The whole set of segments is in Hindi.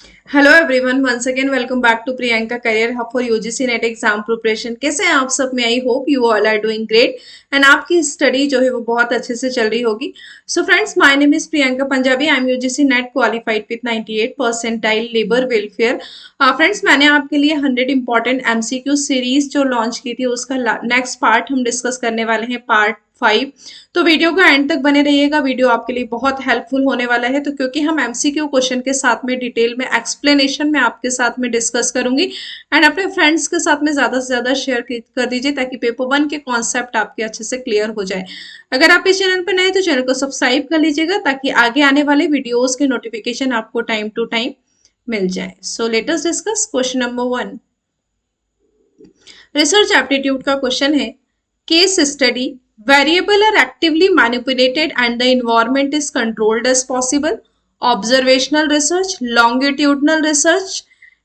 Hello everyone, once again welcome back to Priyanka career hub for UGC NET exam preparation. कैसे हैं आप सब? में I hope you all are doing great and आपकी स्टडी जो है वो बहुत अच्छे से चल रही होगी। So friends, my name is Priyanka Punjabi. I am UGC NET qualified with 98 percentile labour welfare. Friends, मैंने आपके लिए 100 इंपॉर्टेंट एमसीक्यू सीरीज जो लॉन्च की थी उसका नेक्स्ट पार्ट हम डिस्कस करने वाले हैं, पार्ट 5। तो वीडियो का एंड तक बने रहिएगा, वीडियो आपके लिए बहुत हेल्पफुल होने वाला है। तो क्योंकि हम एमसीक्यू क्वेश्चन के साथ में डिटेल में एक्सप्लेनेशन में आपके साथ में डिस्कस करूंगी एंड अपने फ्रेंड्स के साथ में ज्यादा से ज्यादा शेयर कर दीजिए ताकि पेपर 1 के कॉन्सेप्ट आपके अच्छे से क्लियर हो जाए। अगर आप इस चैनल पर नए तो चैनल को सब्सक्राइब कर लीजिएगा ताकि आगे आने वाले वीडियोज के नोटिफिकेशन आपको टाइम टू टाइम मिल जाए। So let us discuss question number 1। Research aptitude का क्वेश्चन है, case study variable are actively manipulated and the environment is controlled as possible. Observational research, longitudinal research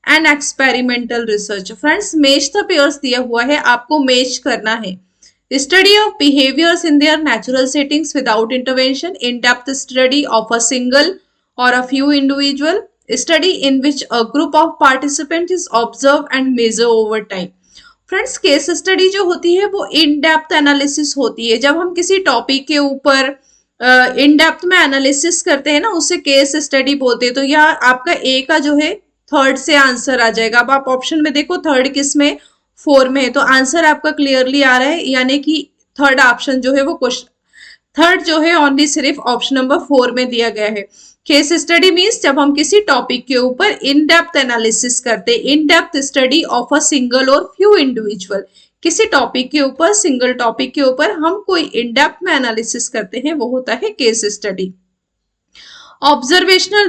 and experimental research. Friends, match the pairs दिया हुआ है, आपको match करना है। Study of behaviors in their natural settings without intervention. In-depth study of a single or a few individual. Study in which a group of participants is observed and measured over time. Friends, case study जो होती है वो इन डेप्थ एनालिसिस होती है। जब हम किसी टॉपिक के ऊपर इन डेप्थ में एनालिसिस करते हैं ना, उसे केस स्टडी बोलते हैं। तो यह आपका ए का जो है थर्ड से आंसर आ जाएगा। अब आप ऑप्शन में देखो, थर्ड किस में, 4 में है, तो आंसर आपका क्लियरली आ रहा है, यानी कि थर्ड ऑप्शन जो है वो क्वेश्चन थर्ड जो है ओनली सिर्फ ऑप्शन नंबर 4 में दिया गया है। केस स्टडी मीन्स जब हम किसी टॉपिक के ऊपर इन डेप्थ एनालिसिस करते हैं, in depth study of a single और फ्यू इंडिविजुअल। किसी टॉपिक के ऊपर, सिंगल टॉपिक के ऊपर हम कोई इन डेप्थ में एनालिसिस करते हैं, वो होता है केस स्टडी। ऑब्जर्वेशनल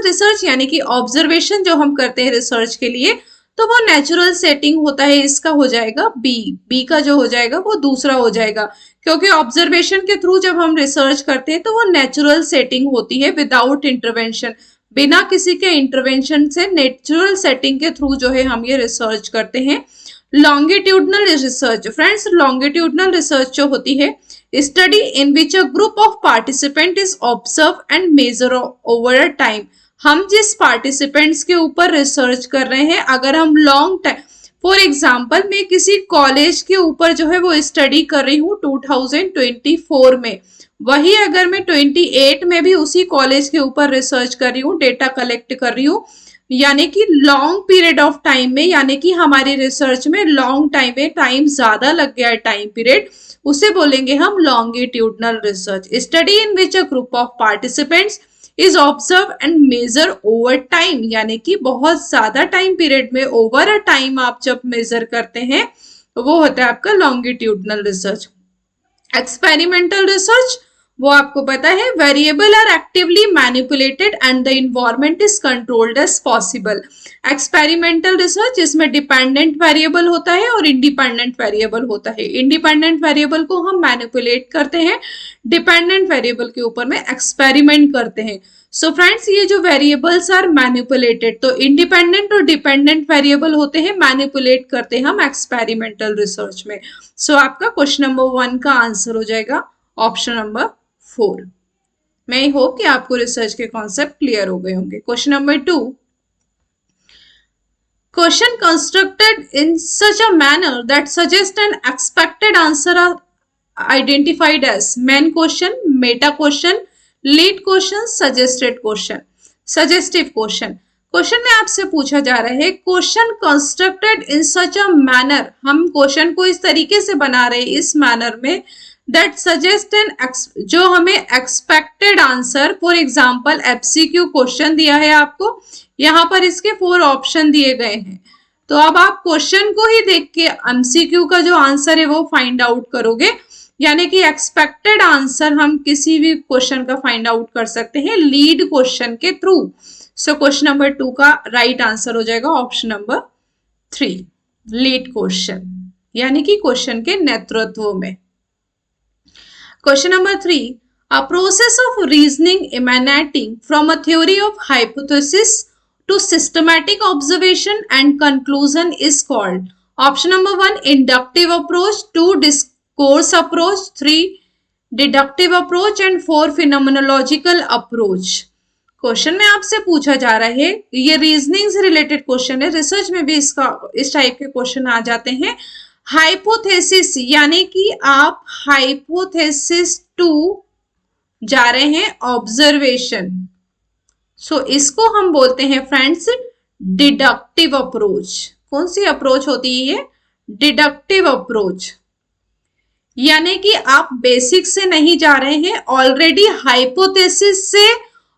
रिसर्च यानी कि ऑब्जर्वेशन जो हम करते हैं रिसर्च के लिए, तो वो नेचुरल सेटिंग होता है। इसका हो जाएगा बी का जो हो जाएगा वो दूसरा हो जाएगा, क्योंकि ऑब्जर्वेशन के थ्रू जब हम रिसर्च करते हैं तो वो नेचुरल सेटिंग होती है, विदाउट इंटरवेंशन, बिना किसी के इंटरवेंशन से नेचुरल सेटिंग के थ्रू जो है हम ये रिसर्च करते हैं। Longitudinal research, friends, longitudinal research जो होती है, study in which a group of participant is observe and measure over a time. हम जिस पार्टिसिपेंट्स के ऊपर रिसर्च कर रहे हैं, अगर हम लॉन्ग टाइम, फॉर एग्जाम्पल मैं किसी कॉलेज के ऊपर जो है वो स्टडी कर रही हूँ 2024 में, वही अगर मैं 28 में भी उसी कॉलेज के ऊपर रिसर्च कर रही हूँ, डेटा कलेक्ट कर रही हूँ, यानी कि लॉन्ग पीरियड ऑफ टाइम में, यानी कि हमारी रिसर्च में लॉन्ग टाइम में टाइम ज्यादा लग गया है, टाइम पीरियड, उसे बोलेंगे हम longitudinal research. Study in which a group of participants is observe and measure over time, यानी कि बहुत ज्यादा टाइम पीरियड में ओवर अ टाइम आप जब मेजर करते हैं वो होता है आपका लॉन्गिट्यूडनल रिसर्च। एक्सपेरिमेंटल रिसर्च, वो आपको पता है, variable are actively manipulated and the environment is controlled as possible. Experimental research, इसमें डिपेंडेंट वेरिएबल होता है और इंडिपेंडेंट वेरिएबल होता है। इंडिपेंडेंट वेरिएबल को हम मैनिपुलेट करते हैं, डिपेंडेंट वेरिएबल के ऊपर में एक्सपेरिमेंट करते हैं। सो फ्रेंड्स, ये जो वेरिएबल्स आर मैनिपुलेटेड, तो इंडिपेंडेंट और डिपेंडेंट वेरिएबल होते हैं, मैनिपुलेट करते हैं हम एक्सपेरिमेंटल रिसर्च में। सो आपका क्वेश्चन नंबर 1 का आंसर हो जाएगा ऑप्शन नंबर 4। मैं होप कि आपको रिसर्च के कॉन्सेप्ट क्लियर हो गए होंगे। Question number 2, question constructed in such a manner that suggest an expected answer are identified as main question, meta question, lead question, suggested question, suggestive question. Question में आपसे पूछा जा रहा है, question constructed in such a manner, हम क्वेश्चन को इस तरीके से बना रहे हैं, इस मैनर में, दैट सजेस्ट एन, जो हमें expected answer, for example MCQ question दिया है आपको, यहाँ पर इसके 4 ऑप्शन दिए गए हैं। तो अब आप क्वेश्चन को ही देख के एमसीक्यू का जो आंसर है वो फाइंड आउट करोगे, यानी कि एक्सपेक्टेड आंसर हम किसी भी क्वेश्चन का फाइंड आउट कर सकते हैं लीड क्वेश्चन के थ्रू। सो क्वेश्चन नंबर 2 का राइट आंसर हो जाएगा ऑप्शन नंबर 3, लीड क्वेश्चन, यानी कि क्वेश्चन के नेतृत्व में। Question number 3, a process of reasoning emanating from a theory of hypothesis to systematic observation and conclusion is called. Option number 1, inductive approach, 2, discourse approach, 3, deductive approach and 4, phenomenological approach. Question में आपसे पूछा जा रहा है, ये रीजनिंग से रिलेटेड क्वेश्चन है, रिसर्च में भी इस टाइप के क्वेश्चन आ जाते हैं। हाइपोथेसिस यानी कि आप हाइपोथेसिस टू जा रहे हैं ऑब्जर्वेशन, सो इसको हम बोलते हैं फ्रेंड्स डिडक्टिव अप्रोच। कौन सी अप्रोच होती है? डिडक्टिव अप्रोच, यानी कि आप बेसिक से नहीं जा रहे हैं, ऑलरेडी हाइपोथेसिस से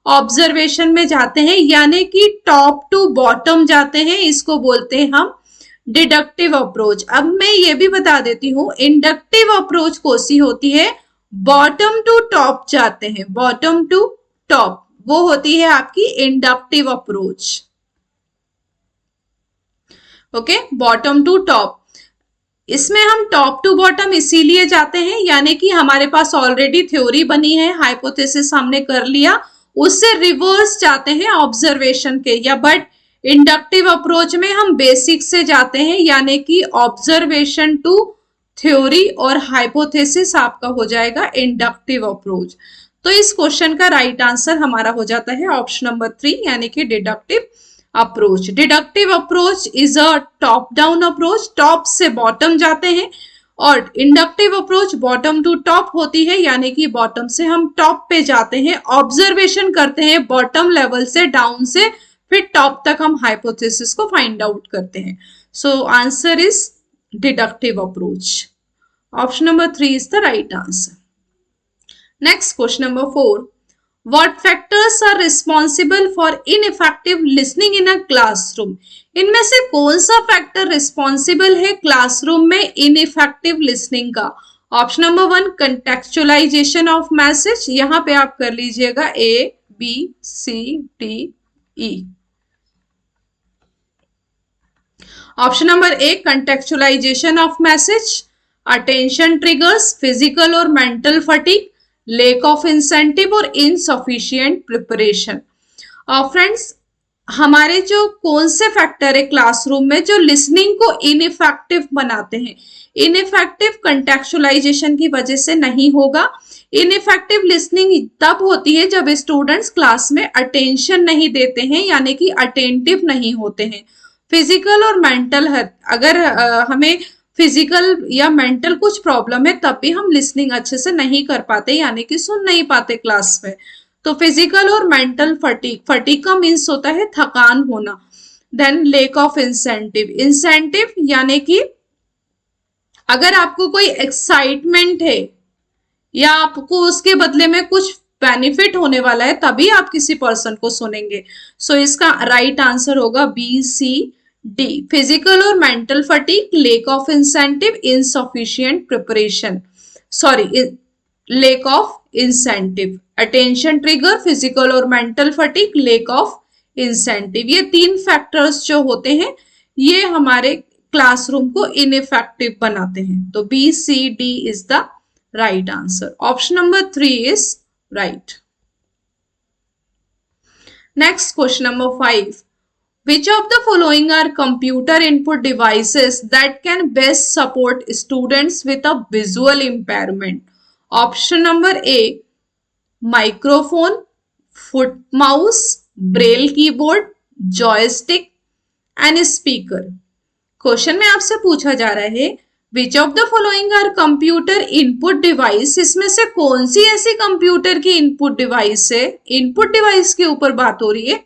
ऑब्जर्वेशन में जाते हैं, यानी कि टॉप टू बॉटम जाते हैं, इसको बोलते हैं हम डिडक्टिव अप्रोच। अब मैं ये भी बता देती हूं, इंडक्टिव अप्रोच कौन सी होती है? बॉटम टू टॉप जाते हैं, बॉटम टू टॉप, वो होती है आपकी inductive approach. Okay, bottom to top, इसमें हम टॉप टू बॉटम इसीलिए जाते हैं यानी कि हमारे पास ऑलरेडी थ्योरी बनी है, हाइपोथेसिस हमने कर लिया, उससे रिवर्स जाते हैं ऑब्जर्वेशन के, या बट इंडक्टिव अप्रोच में हम बेसिक से जाते हैं, यानी कि ऑब्जर्वेशन टू थ्योरी और हाइपोथेसिस आपका हो जाएगा इंडक्टिव अप्रोच। तो इस क्वेश्चन का राइट आंसर हमारा हो जाता है ऑप्शन नंबर 3 यानी कि deductive approach. Deductive approach is a top down approach, top से बॉटम जाते हैं, और inductive approach bottom to top होती है, यानी कि बॉटम से हम टॉप पे जाते हैं, ऑब्जर्वेशन करते हैं बॉटम लेवल से डाउन से, फिर टॉप तक हम हाइपोथेसिस को फाइंड आउट करते हैं। So answer is deductive approach. Option number 3 is the right answer. Next question number 4, What factors are responsible for ineffective listening in a classroom? इनमें से कौन सा फैक्टर रिस्पॉन्सिबल है क्लासरूम में इनइफेक्टिव लिसनिंग का? Option number 1 contextualization of message, यहां पे आप कर लीजिएगा ABCDE। Option number A contextualization of message, attention triggers, physical और mental fatigue, lack of incentive और इनसफिशिएंट प्रिपरेशन। फ्रेंड्स, हमारे जो कौन से फैक्टर है क्लासरूम में जो लिसनिंग को इनइफेक्टिव बनाते हैं? इनइफेक्टिव कंटेक्चुअलाइजेशन की वजह से नहीं होगा। इनइफेक्टिव लिसनिंग तब होती है जब स्टूडेंट्स क्लास में अटेंशन नहीं देते हैं, यानी कि अटेंटिव नहीं होते हैं। फिजिकल और मेंटल हेल्थ, अगर हमें फिजिकल या मेंटल कुछ प्रॉब्लम है तब भी हम लिसनिंग अच्छे से नहीं कर पाते, यानी कि सुन नहीं पाते क्लास में। तो फिजिकल और मेंटल फटीग, फटीग का मीन्स होता है थकान होना। Then lack of incentive, incentive यानी कि अगर आपको कोई एक्साइटमेंट है या आपको उसके बदले में कुछ बेनिफिट होने वाला है तभी आप किसी पर्सन को सुनेंगे। सो इसका राइट आंसर होगा BCD, फिजिकल और mental fatigue, lack of incentive, insufficient preparation, sorry lack of incentive, attention trigger, physical और mental fatigue, lack of incentive, ये 3 फैक्टर्स जो होते हैं ये हमारे क्लासरूम को इनइफेक्टिव बनाते हैं। तो BCD is the right answer. Option number 3 is right. Next question number 5, which of the following are computer input devices that can best support students with a visual impairment? Option number A microphone, foot mouse, braille keyboard, joystick and speaker। Question में आपसे पूछा जा रहा है which of the following are computer input device, इसमें से कौन सी ऐसी कंप्यूटर की इनपुट डिवाइस है, इनपुट डिवाइस के ऊपर बात हो रही है,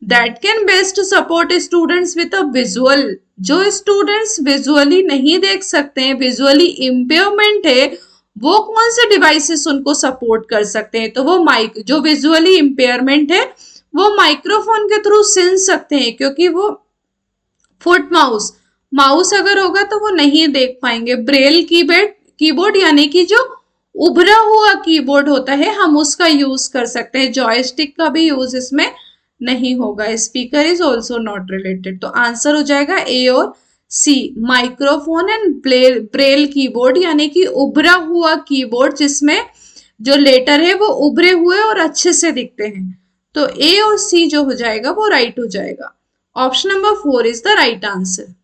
that can best support students with a visual, जो स्टूडेंट्स विजुअली नहीं देख सकते हैं, विजुअली इम्पेयरमेंट है, वो कौन से डिवाइसेस उनको सपोर्ट कर सकते हैं? तो वो जो विजुअली इम्पेयरमेंट है वो माइक्रोफोन के थ्रू सुन सकते हैं, क्योंकि वो फुट माउस अगर होगा तो वो नहीं देख पाएंगे। ब्रेल कीबोर्ड यानी कि जो उभरा हुआ कीबोर्ड होता है हम उसका यूज कर सकते हैं, जॉयस्टिक का भी यूज इसमें नहीं होगा। Speaker is also not related. तो आंसर हो जाएगा A और C, microphone and Braille keyboard, यानी कि उभरा हुआ कीबोर्ड जिसमें जो लेटर है वो उभरे हुए और अच्छे से दिखते हैं। तो A और C जो हो जाएगा वो राइट हो जाएगा। Option number 4 is the right answer.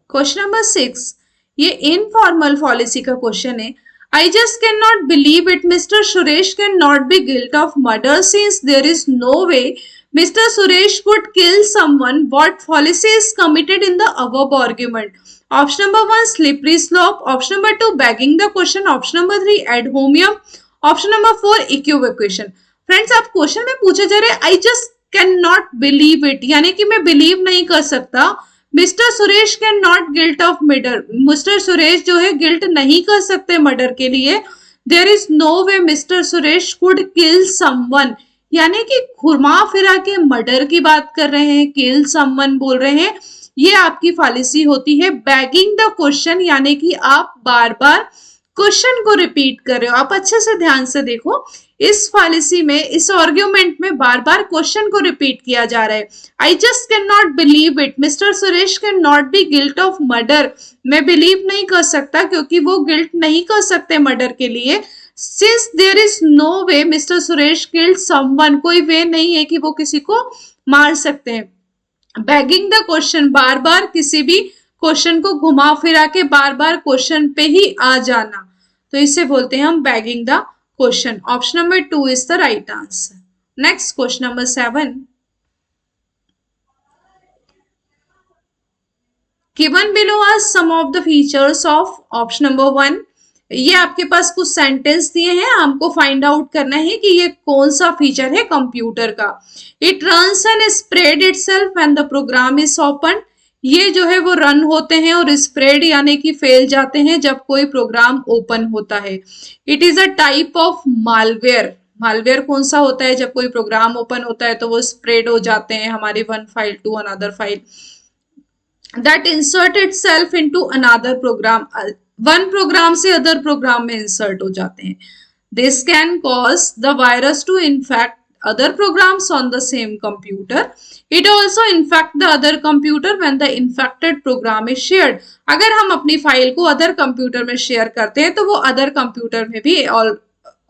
Question number 6, ये इनफॉर्मल पॉलिसी का क्वेश्चन है। I just cannot believe it. Mr. Suresh cannot be guilty of murder since there is no way Mr. Suresh could kill someone. What fallacy is committed in the above argument? Option number 1, slippery slope. Option number 2, begging the question. Option number 3, ad hominem. Option number 4, equivocation. Friends, आप क्वेश्चन में पूछे जा रहे I just can not believe it, यानी कि मैं बिलीव नहीं कर सकता mister Suresh can not guilt of murder, mister Suresh जो है गिल्ट नहीं कर सकते मर्डर के लिए. There is no way mister Suresh could kill someone, यानी कि घुमा फिरा के मर्डर की बात कर रहे हैं, किल समवन बोल रहे हैं, ये आपकी फॉलिसी होती है. बैगिंग द क्वेश्चन, यानी कि आप बार बार क्वेश्चन को रिपीट कर रहे हो. आप अच्छे से ध्यान से देखो, इस फॉलिसी में, इस आर्ग्यूमेंट में बार बार क्वेश्चन को रिपीट किया जा रहा है. आई just can not believe it, mister Suresh can not be guilt of murder, मैं बिलीव नहीं कर सकता क्योंकि वो गिल्ट नहीं कर सकते मर्डर के लिए. Since there is no way mister Suresh killed someone, कोई वे नहीं है कि वो किसी को मार सकते हैं. बैगिंग द क्वेश्चन, बार बार किसी भी क्वेश्चन को घुमा फिरा के बार बार क्वेश्चन पे ही आ जाना, तो इसे बोलते हैं हम begging the question. Option number 2 is the right answer. Next question number 7. Given below are some of the features of option number 1. ये आपके पास कुछ सेंटेंस दिए हैं, हमको फाइंड आउट करना है कि ये कौन सा फीचर है कंप्यूटर का. It runs and spread itself when the program is open. ये जो है वो रन होते हैं और स्प्रेड यानी कि फैल जाते हैं जब कोई प्रोग्राम ओपन होता है. It is a type of malware. Malware कौन सा होता है? जब कोई प्रोग्राम ओपन होता है तो वो स्प्रेड हो जाते हैं हमारी one file to another file. That insert itself into another program, one program से अदर प्रोग्राम में इंसर्ट हो जाते हैं. This can cause the virus to infect other programs on the same computer. It also infect the other computer when the infected program is shared. अगर हम अपनी फाइल को अदर कंप्यूटर में शेयर करते हैं तो वो अदर कंप्यूटर में भी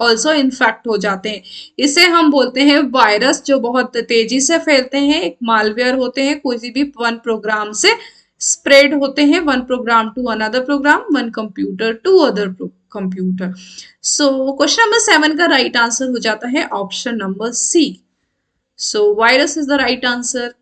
also इन्फेक्ट हो जाते हैं. इसे हम बोलते हैं वायरस, जो बहुत तेजी से फैलते हैं. एक मालवेयर होते हैं, कोई भी वन प्रोग्राम से स्प्रेड होते हैं, one program to another program, one computer to other computer. So question number 7 का राइट आंसर हो जाता है option number C. So virus is the right answer.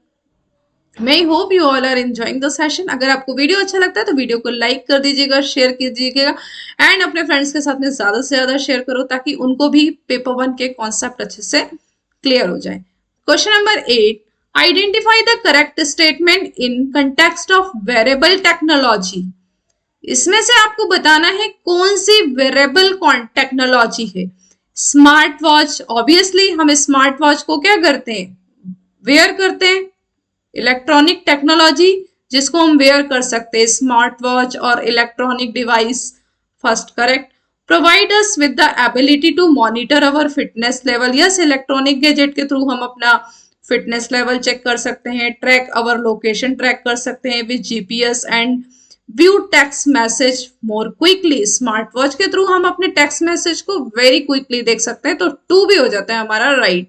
मैं hope you all are enjoying the session. अगर आपको वीडियो अच्छा लगता है तो वीडियो को लाइक कर दीजिएगा, शेयर कीजिएगा एंड अपने फ्रेंड्स के साथ में ज्यादा से ज्यादा शेयर करो ताकि उनको भी पेपर 1 के कॉन्सेप्ट अच्छे से क्लियर हो जाए. Question number 8. Identify the correct statement in context of variable technology. इसमें से आपको बताना है कौन सी वेरिएबल टेक्नोलॉजी है. स्मार्ट वॉच, ऑब्वियसली हम स्मार्ट वॉच को क्या करते हैं? वेयर करते हैं. इलेक्ट्रॉनिक टेक्नोलॉजी जिसको हम वेयर कर सकते हैं, स्मार्ट वॉच और electronic device. First correct. Provide us with the ability to monitor our fitness level. Yes, electronic gadget के थ्रू हम अपना फिटनेस लेवल चेक कर सकते हैं. ट्रैक अवर लोकेशन ट्रैक कर सकते हैं with GPS and view text message more quickly. Smart watch के थ्रू हम अपने टेक्स्ट मैसेज को वेरी क्विकली देख सकते हैं. तो 2 भी हो जाता है हमारा राइट.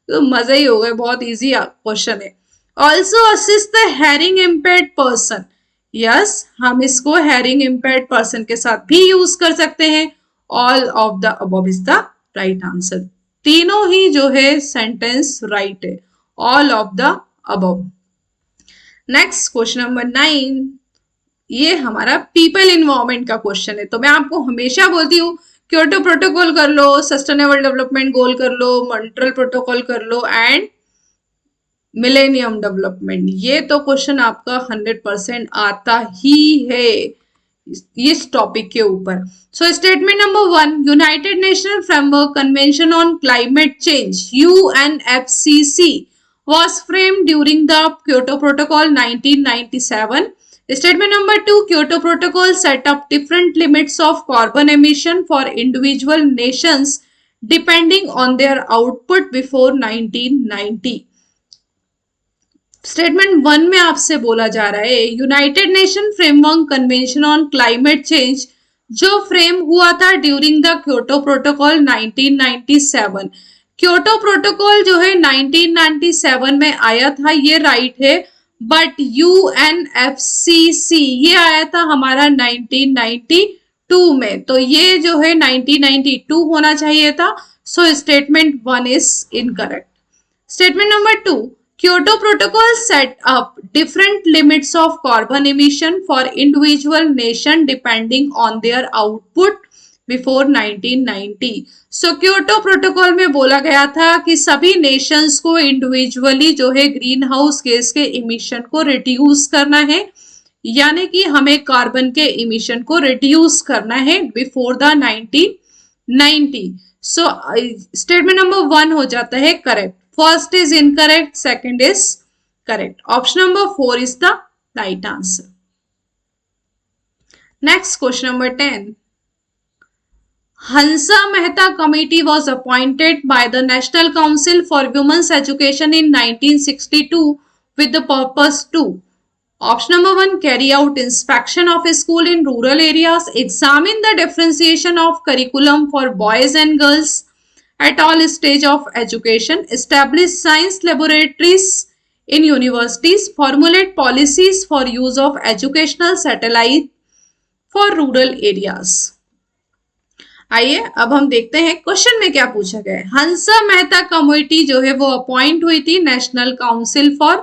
तो मजा ही हो गया, बहुत इजी क्वेश्चन है. Also assist the hearing impaired person. Yes, हम इसको हेयरिंग इम्पेयर्ड पर्सन के साथ भी यूज कर सकते हैं. All of the above is the right answer. तीनों ही जो है सेंटेंस राइट है. All of the above. Next question number 9. ये हमारा पीपल इन्वायरमेंट का क्वेश्चन है. तो मैं आपको हमेशा बोलती हूँ क्योटो प्रोटोकॉल कर लो, सस्टेनेबल डेवलपमेंट गोल कर लो, मॉन्ट्रियल प्रोटोकॉल कर लो एंड मिलेनियम डेवलपमेंट. ये तो क्वेश्चन आपका 100% आता ही है इस टॉपिक के ऊपर. So statement number 1. United nation framework convention on climate change UNFCCC was framed during the Kyoto Protocol 1997. Statement number 2. Kyoto Protocol set up different limits of carbon emission for individual nations depending on their output before 1990. Statement 1 में आपसे बोला जा रहा है United nation framework convention on climate change जो फ्रेम हुआ था during the Kyoto protocol 1997. Kyoto protocol जो है 1997 में आया था, ये राइट है. बट UNFCCC ये आया था हमारा 1992 2 में, तो ये जो है 1992 होना चाहिए था। So statement 1 is incorrect. Statement number 2, Kyoto Protocol set up different limits of carbon emission for individual nation depending on their output before 1990. So Kyoto Protocol में बोला गया था कि सभी nations को individually जो है ग्रीन हाउस गैस के इमिशन को रिड्यूस करना है, यानी कि हमें कार्बन के इमिशन को रिड्यूस करना है before the 1990। So statement number 1 हो जाता है correct. First is incorrect, second is correct. Option number 4 is the right answer. Next, question number 10. Hansa Mehta Committee was appointed by the National Council for Women's Education in 1962 with the purpose to: Option number 1, carry out inspection of a school in rural areas, examine the differentiation of curriculum for boys and girls at all stage of education, establish science laboratories in universities, formulate policies for use of educational satellite for rural areas. आइए अब हम देखते हैं क्वेश्चन में क्या पूछा गया है। हंसा मेहता कमेटी जो है वो अपॉइंट हुई थी national council for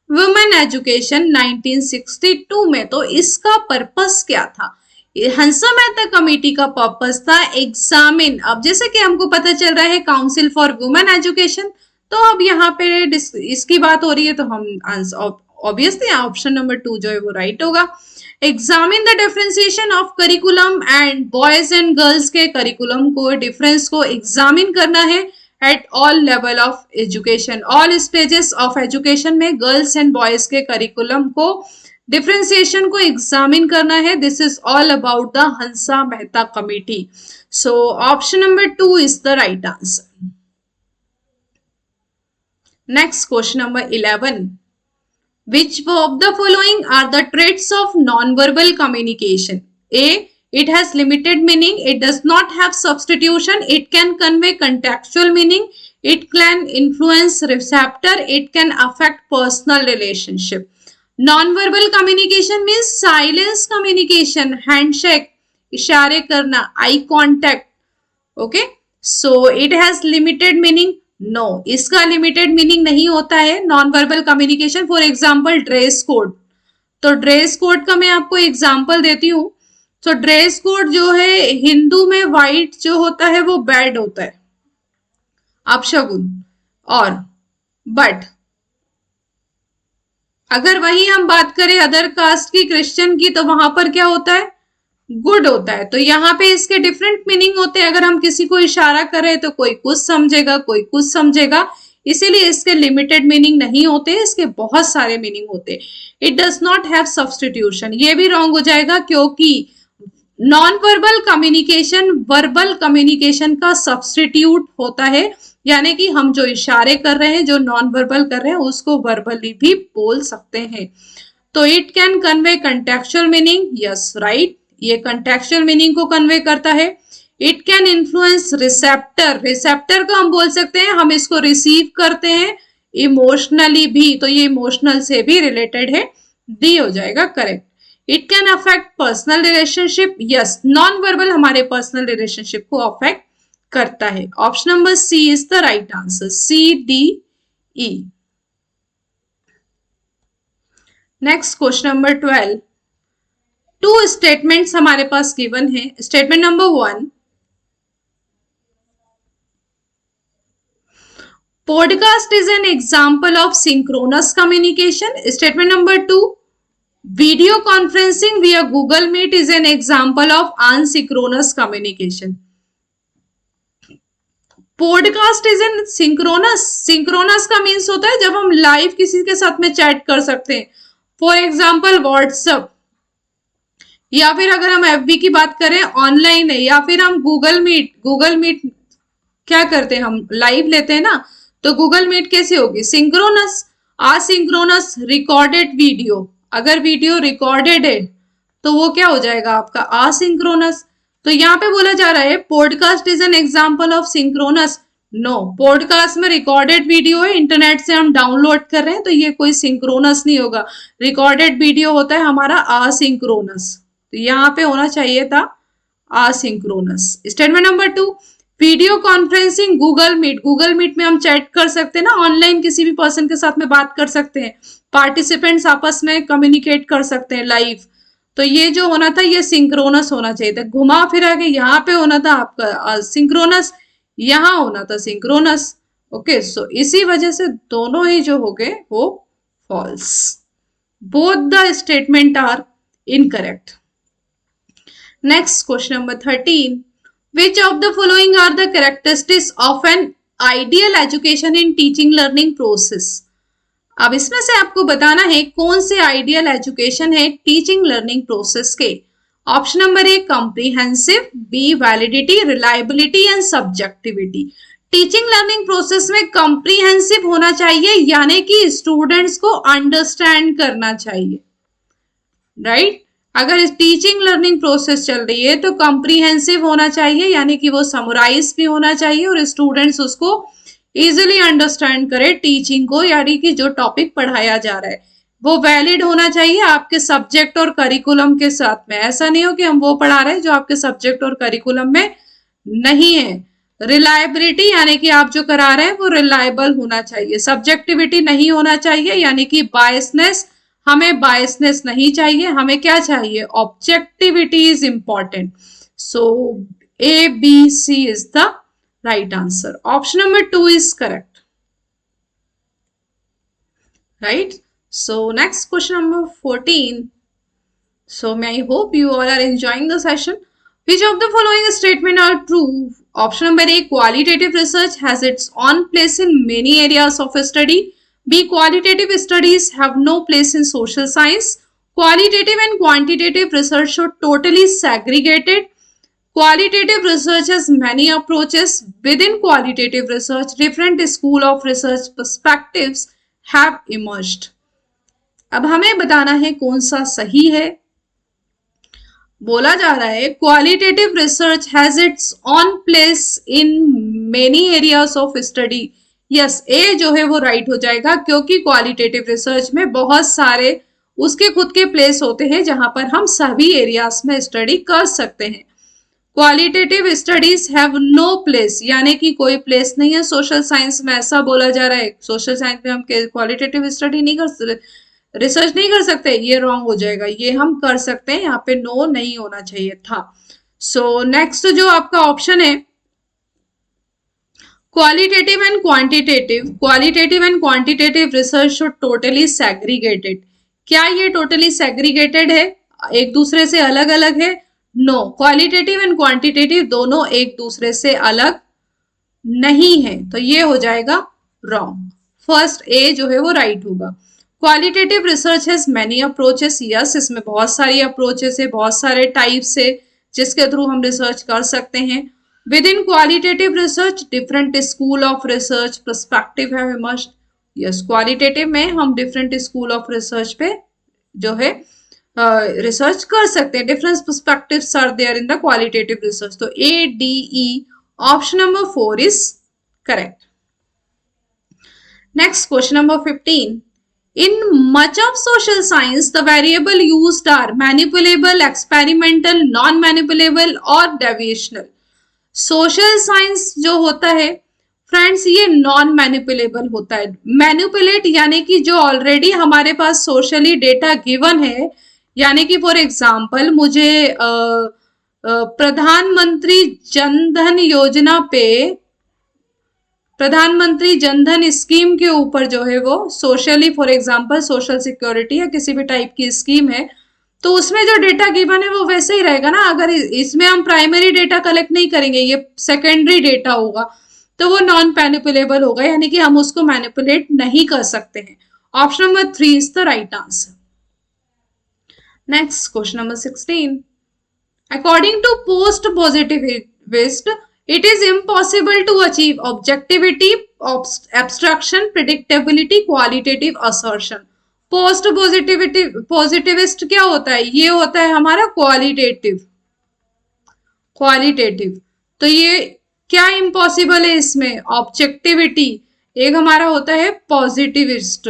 women education 1962 में। तो इसका पर्पस क्या था? हंसा मेहता कमेटी का पर्पस था एग्जामिन। अब जैसे कि हमको पता चल रहा है काउंसिल फॉर वुमेन एजुकेशन, तो अब यहाँ पे इसकी बात हो रही है, तो हम ऑब्वियसली ऑप्शन नंबर 2 जो है वो राइट होगा। Examine the differentiation of curriculum and boys and girls के करिकुलम को डिफरेंस को एग्जामिन करना है at all level of education, all stages of education में गर्ल्स एंड बॉयज के करिकुलम को डिफरेंशिएशन को एग्जामिन करना है। This is all about the Hansa Mehta committee. So option number 2 is the right answer. Next question number 11, which of the following are the traits of non-verbal communication? A, it has limited meaning, it does not have substitution, it can convey contextual meaning, it can influence receptor, it can affect personal relationship. Non-verbal communication means silence communication, handshake, इशारे करना, eye contact. Okay, so it has limited meaning. No, इसका लिमिटेड मीनिंग नहीं होता है non verbal communication. For example dress code, तो ड्रेस कोड का मैं आपको एग्जाम्पल देती हूँ। तो ड्रेस कोड जो है हिंदू में वाइट जो होता है वो बैड होता है, अपशगुन। और बट अगर वही हम बात करें अदर कास्ट की, क्रिश्चियन की, तो वहां पर क्या होता है? गुड होता है। तो यहाँ पे इसके डिफरेंट मीनिंग होते हैं। अगर हम किसी को इशारा करें तो कोई कुछ समझेगा, कोई कुछ समझेगा, इसीलिए इसके लिमिटेड मीनिंग नहीं होते, इसके बहुत सारे मीनिंग होते। It does not have substitution, ये भी रॉन्ग हो जाएगा क्योंकि non verbal communication verbal communication का सब्स्टिट्यूट होता है, यानी कि हम जो इशारे कर रहे हैं, जो नॉन वर्बल कर रहे हैं, उसको वर्बली भी बोल सकते हैं। तो it can convey contextual meaning, yes right, ये कंटेक्चुअल मीनिंग को कन्वे करता है। It can influence receptor, receptor को हम बोल सकते हैं हम इसको रिसीव करते हैं इमोशनली भी, तो ये इमोशनल से भी रिलेटेड है, डी हो जाएगा correct. It can affect personal relationship, yes, non verbal हमारे पर्सनल रिलेशनशिप को अफेक्ट करता है। Option number C is the right answer, C D E. Next question number 12, 2 statements हमारे पास गिवन है। Statement number 1, podcast is an example of synchronous communication. Statement number 2, video conferencing via Google Meet is an example of asynchronous communication. Podcast is an synchronous, synchronous का मीन्स होता है जब हम लाइव किसी के साथ में चैट कर सकते हैं, फॉर एग्जाम्पल व्हाट्सएप, या फिर अगर हम एफबी की बात करें ऑनलाइन है, या फिर हम गूगल मीट क्या करते हैं, हम लाइव लेते हैं ना, तो गूगल मीट कैसी होगी? सिंक्रोनस। असिंक्रोनस रिकॉर्डेड वीडियो, अगर वीडियो रिकॉर्डेड है तो वो क्या हो जाएगा आपका? असिंक्रोनस। तो यहाँ पे बोला जा रहा है podcast is an example of synchronous. No, podcast में रिकॉर्डेड वीडियो है, इंटरनेट से हम डाउनलोड कर रहे हैं, तो ये कोई सिंक्रोनस नहीं होगा। रिकॉर्डेड वीडियो होता है हमारा असिंक्रोनस। तो यहाँ पे होना चाहिए था asynchronous. Statement number 2, video conferencing Google Meet में हम चैट कर सकते हैं ना, ऑनलाइन किसी भी पर्सन के साथ में बात कर सकते हैं, पार्टिसिपेंट्स आपस में कम्युनिकेट कर सकते हैं लाइव। तो ये जो होना था ये सिंक्रोनस होना चाहिए था, घुमा फिरा के यहाँ पे होना था आपका सिंक्रोनस, यहाँ होना था सिंक्रोनस। ओके, सो इसी वजह से दोनों ही जो हो गए वो false. Both the statement are incorrect. Next question number 13, which of the following are the characteristics of an ideal education in teaching learning process? अब इसमें से आपको बताना है कौन से आइडियल एजुकेशन है टीचिंग लर्निंग प्रोसेस के। Option number A comprehensive, B validity, reliability and subjectivity. Teaching learning process में कॉम्प्रिहेंसिव होना चाहिए, यानी कि स्टूडेंट्स को अंडरस्टैंड करना चाहिए, राइट। अगर इस टीचिंग लर्निंग प्रोसेस चल रही है तो कॉम्प्रिहेंसिव होना चाहिए, यानी कि वो समराइज भी होना चाहिए और स्टूडेंट्स उसको इजिली अंडरस्टैंड करे टीचिंग को, यानी कि जो टॉपिक पढ़ाया जा रहा है वो वैलिड होना चाहिए आपके सब्जेक्ट और करिकुलम के साथ में। ऐसा नहीं हो कि हम वो पढ़ा रहे हैं जो आपके सब्जेक्ट और करिकुलम में नहीं है। रिलायबिलिटी, यानी कि आप जो करा रहे हैं वो रिलायबल होना चाहिए। सब्जेक्टिविटी नहीं होना चाहिए, यानी कि बायसनेस, हमें बायसनेस नहीं चाहिए, हमें क्या चाहिए, objectivity is important. So A B C is the right answer. Option number 2 is correct, right? So next question number 14. So may I hope you all are enjoying the session. Which of the following statement are true? Option number A, qualitative research has its own place in many areas of study. B, qualitative studies have no place in social science. Qualitative and quantitative research should totally segregated. Qualitative research has many approaches. Within qualitative research, different school of research perspectives have emerged. अब हमें बताना है कौन सा सही है। बोला जा रहा है qualitative research has its own place in many areas of study. Yes, A जो है वो राइट हो जाएगा, क्योंकि क्वालिटेटिव रिसर्च में बहुत सारे उसके खुद के प्लेस होते हैं जहां पर हम सभी एरियाज में स्टडी कर सकते हैं। Qualitative studies have no place, यानी कि कोई प्लेस नहीं है सोशल साइंस में, ऐसा बोला जा रहा है। सोशल साइंस में हम क्वालिटेटिव स्टडी नहीं कर, रिसर्च नहीं कर सकते, ये रॉन्ग हो जाएगा, ये हम कर सकते हैं, यहाँ पे नो नहीं होना चाहिए था। सो नेक्स्ट जो आपका ऑप्शन है qualitative and quantitative research should totally segregated. क्या ये टोटली सेग्रीगेटेड है, एक दूसरे से अलग अलग है? नो, क्वालिटेटिव एंड क्वांटिटेटिव दोनों एक दूसरे से अलग नहीं है, तो ये हो जाएगा रॉन्ग। फर्स्ट ए जो है वो राइट होगा। Qualitative research has many approaches, yes, इसमें बहुत सारी अप्रोचेस है, बहुत सारे टाइप्स है जिसके थ्रू हम रिसर्च कर सकते हैं। With in qualitative research different school of research perspective have emerged. Yes, qualitative में हम डिफरेंट स्कूल ऑफ रिसर्च पे जो है रिसर्च कर सकते हैं, different perspectives are there in the qualitative research. तो A D E option number 4 is correct. Next question number 15. In much of social science, the variable used are manipulable, experimental, non-manipulable और deviational. Social science जो होता है फ्रेंड्स ये नॉन मैनिपुलेबल होता है। मैनिपुलेट यानी कि जो ऑलरेडी हमारे पास सोशली डेटा गिवन है, यानी कि फॉर एग्जाम्पल मुझे प्रधानमंत्री जनधन योजना पे, प्रधानमंत्री जनधन स्कीम के ऊपर जो है वो socially, for example social security या किसी भी टाइप की स्कीम है, तो उसमें जो डेटा गिवन है वो वैसे ही रहेगा ना। अगर इसमें हम प्राइमरी डेटा कलेक्ट नहीं करेंगे, ये सेकेंडरी डेटा होगा, तो वो नॉन मैनिपुलेबल होगा, यानी कि हम उसको मैनिपुलेट नहीं कर सकते हैं। Option number 3 is the right answer. Next question number 16. According to post positivist, it is impossible to achieve objectivity, abstraction, predictability, qualitative assertion. Post positivist क्या होता है? ये होता है हमारा क्वालिटेटिव। तो ये क्या इम्पॉसिबल है इसमें? ऑब्जेक्टिविटी। एक हमारा होता है positivist,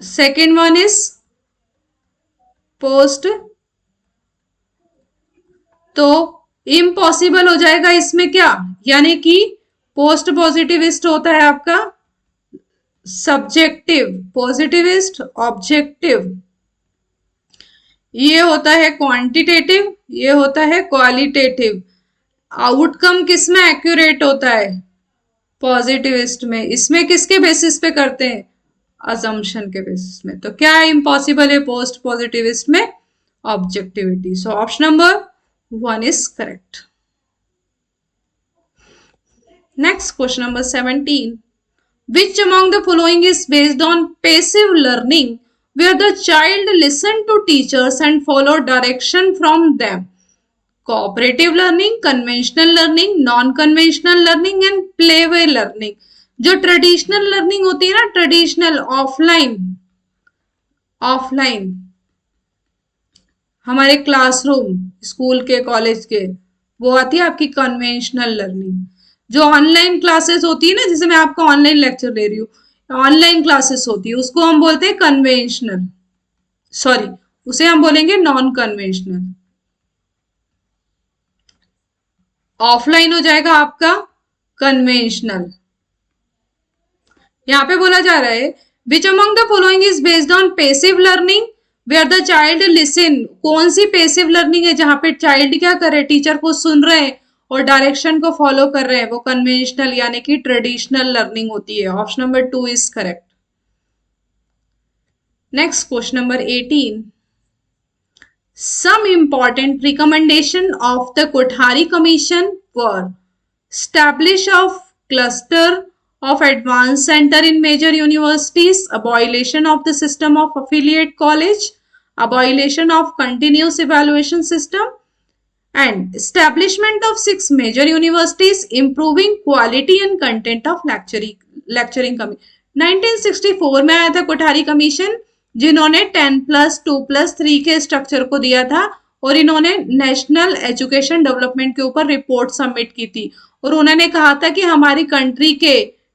second one is post तो इम्पॉसिबल हो जाएगा इसमें क्या, यानी कि पोस्ट पॉजिटिविस्ट होता है आपका सब्जेक्टिव, पॉजिटिविस्ट ऑब्जेक्टिव, ये होता है क्वांटिटेटिव, ये होता है क्वालिटेटिव। आउटकम किस में एक्यूरेट होता है, पॉजिटिविस्ट में। इसमें किसके बेसिस पे करते हैं, अजम्पशन के बेसिस में। तो क्या इम्पॉसिबल है पोस्ट पॉजिटिविस्ट में, objectivity. So option number 1 is correct. Next question number 17, which among the following is based on passive learning where the child listen to teachers and follow direction from them? Cooperative learning, conventional learning, non-conventional learning and playway learning. जो ट्रेडिशनल लर्निंग होती है ना, ट्रेडिशनल ऑफलाइन हमारे क्लासरूम स्कूल के कॉलेज के, वो आती है आपकी कन्वेंशनल लर्निंग। जो ऑनलाइन क्लासेस होती है ना, जैसे मैं आपका ऑनलाइन लेक्चर ले रही हूँ, ऑनलाइन क्लासेस होती है, उसको हम बोलते हैं कन्वेंशनल, सॉरी उसे हम बोलेंगे नॉन कन्वेंशनल। ऑफलाइन हो जाएगा आपका कन्वेंशनल। यहाँ पे बोला जा रहा है which among the following is based on passive learning where the child listen. कौन सी पैसिव लर्निंग है जहां पे चाइल्ड क्या कर रहे हैं, टीचर को सुन रहे हैं और डायरेक्शन को फॉलो कर रहे हैं, वो कन्वेंशनल यानी कि ट्रेडिशनल लर्निंग होती है। Option number 2 is correct. Next question number 18, some important recommendation of the Kothari Commission were establish of cluster of advanced center in major universities, abolition of the system of affiliate college, abolition of continuous evaluation system and establishment of 6 major universities, improving quality and content of lecturing commission। 1964 में आया था कोठारी कमीशन, जिन्होंने 10+2+3 के स्ट्रक्चर को दिया था और इन्होंने नेशनल एजुकेशन डेवलपमेंट के ऊपर रिपोर्ट सबमिट की थी और उन्होंने कहा था कि हमारी कंट्री के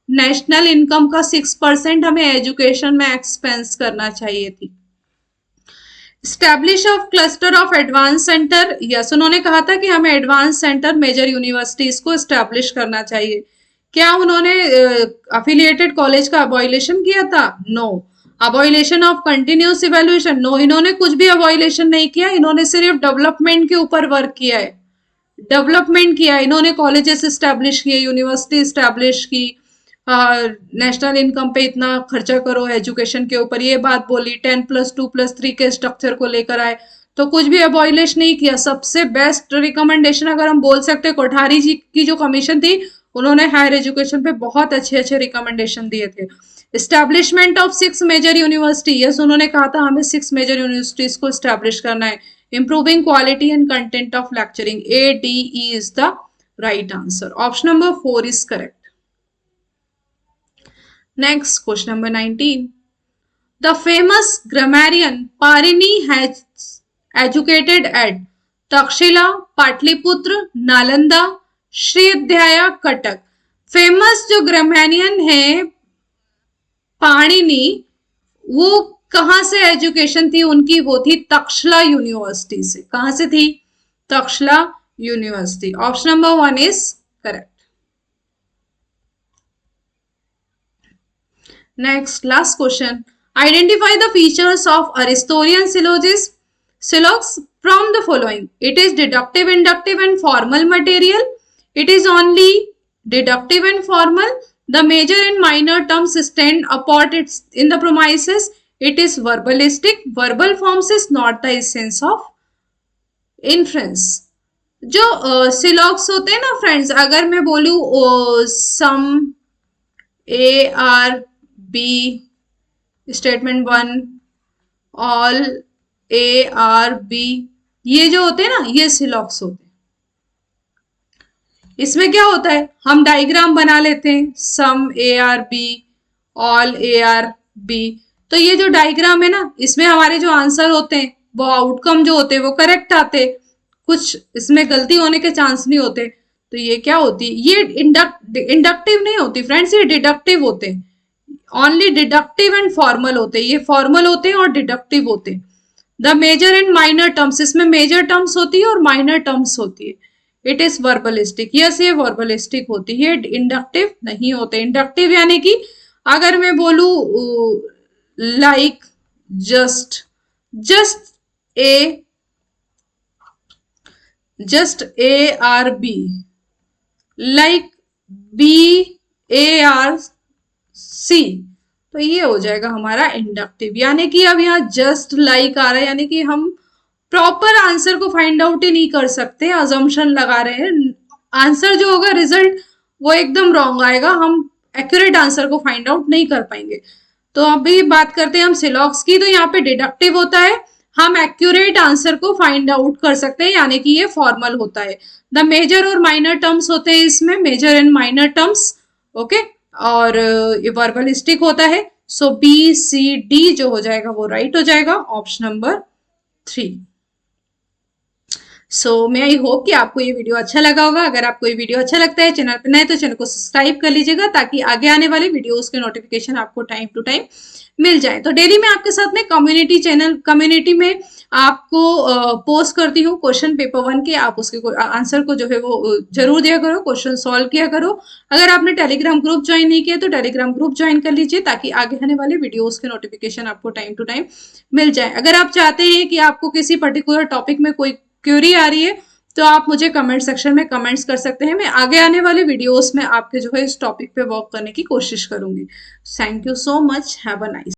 नेशनल इनकम का 6% हमें एजुकेशन में एक्सपेंस करना चाहिए थी। Establish of cluster of advance centre, yes उन्होंने कहा था कि हमें एडवांस सेंटर मेजर यूनिवर्सिटीज को स्टैब्लिश करना चाहिए। क्या उन्होंने अफिलिएटेड कॉलेज का अबॉयलेशन किया था, no. Abolition of continuous evaluation, no, इन्होंने कुछ भी अबॉयलेशन नहीं किया, इन्होंने सिर्फ डेवलपमेंट के ऊपर वर्क किया है, डेवलपमेंट किया। इन्होंने कॉलेजेस स्टैब्लिश किए, यूनिवर्सिटी स्टैब्लिश की, नेशनल इनकम पे इतना खर्चा करो एजुकेशन के ऊपर, ये बात बोली, 10+2+3 के स्ट्रक्चर को लेकर आए, तो कुछ भी अबॉयलिश नहीं किया। सबसे बेस्ट रिकमेंडेशन अगर हम बोल सकते हैं कोठारी जी की जो कमीशन थी, उन्होंने हायर एजुकेशन पे बहुत अच्छे अच्छे रिकमेंडेशन दिए थे। Establishment of 6 major university, yes उन्होंने कहा था हमें 6 मेजर यूनिवर्सिटीज को एस्टैब्लिश करना है। Improving quality and content of lecturing, ADE is the right answer. Option number 4 is correct. Next, question number 19. The famous grammarian Parini has educated at Takshila, Patliputra, Nalanda, श्रीअध्याया, कटक। फेमस जो ग्रामेरियन है पाणिनि, वो कहाँ से एजुकेशन थी उनकी, वो थी तक्षशिला यूनिवर्सिटी से। कहाँ से थी, Takshashila university. Option number 1 is correct. Next, last question. Identify the features of Aristotelian syllogism from the following. It is deductive, inductive and formal material. It is only deductive and formal. The major and minor terms stand apart in the premises. It is verbalistic. Verbal forms is not the essence of inference. जो सिलॉग्स होते हैं ना फ्रेंड्स, अगर मैं बोलूं सम AR B, statement 1, all AR B, ये जो होते हैं ना, ये सिलॉग्स होते हैं। इसमें क्या होता है, हम डायग्राम बना लेते हैं, सम AR B, all AR B। तो ये जो डायग्राम है ना, इसमें हमारे जो आंसर होते हैं, वो आउटकम जो होते हैं वो करेक्ट आते, कुछ इसमें गलती होने के चांस नहीं होते। तो ये क्या होती है, ये इंडक्टिव नहीं होती फ्रेंड्स, ये डिडक्टिव होते हैं। ओनली डिडक्टिव एंड फॉर्मल होते हैं, ये फॉर्मल होते हैं और डिडक्टिव होते हैं। The major and minor terms, इसमें मेजर टर्म्स होती है और माइनर टर्म्स होती है। इट इज वर्बलिस्टिक, यस ये वर्बलिस्टिक होती है, इंडक्टिव नहीं होते। इंडक्टिव यानी कि अगर मैं बोलू like, just, just A, just A are B, like B A are C, तो ये हो जाएगा हमारा इंडक्टिव। यानी कि अब यहाँ जस्ट लाइक आ रहा है, यानी कि हम प्रॉपर आंसर को फाइंड आउट ही नहीं कर सकते, अजम्पशन लगा रहे हैं। आंसर जो होगा, रिजल्ट वो एकदम रॉन्ग आएगा, हम एक्यूरेट आंसर को फाइंड आउट नहीं कर पाएंगे। तो अभी बात करते हैं हम सिलॉक्स की, तो यहाँ पे डिडक्टिव होता है, हम एक्यूरेट आंसर को फाइंड आउट कर सकते हैं, यानी कि ये फॉर्मल होता है। द मेजर और माइनर टर्म्स होते हैं इसमें, major and minor terms, okay, और ये वर्बलिस्टिक होता है। सो बी सी डी जो हो जाएगा वो राइट हो जाएगा, ऑप्शन नंबर 3। सो मैं आई होप कि आपको ये वीडियो अच्छा लगा होगा। अगर आपको ये वीडियो अच्छा लगता है, चैनल पर नए तो चैनल को सब्सक्राइब कर लीजिएगा, ताकि आगे आने वाले वीडियोस के नोटिफिकेशन आपको टाइम टू टाइम मिल जाए। तो डेली मैं आपके साथ में कम्युनिटी में आपको पोस्ट करती हूँ क्वेश्चन पेपर 1 के, आप उसके आंसर को जो है वो जरूर दिया करो, क्वेश्चन सॉल्व किया करो। अगर आपने टेलीग्राम ग्रुप ज्वाइन नहीं किया तो टेलीग्राम ग्रुप ज्वाइन कर लीजिए, ताकि आगे आने वाले वीडियोस के नोटिफिकेशन आपको टाइम टू टाइम मिल जाए। अगर आप चाहते हैं कि आपको किसी पर्टिकुलर टॉपिक में कोई क्वेरी आ रही है, तो आप मुझे कमेंट सेक्शन में कमेंट्स कर सकते हैं। मैं आगे आने वाले वीडियोस में आपके जो है इस टॉपिक पे वर्क करने की कोशिश करूंगी। Thank you so much, have a nice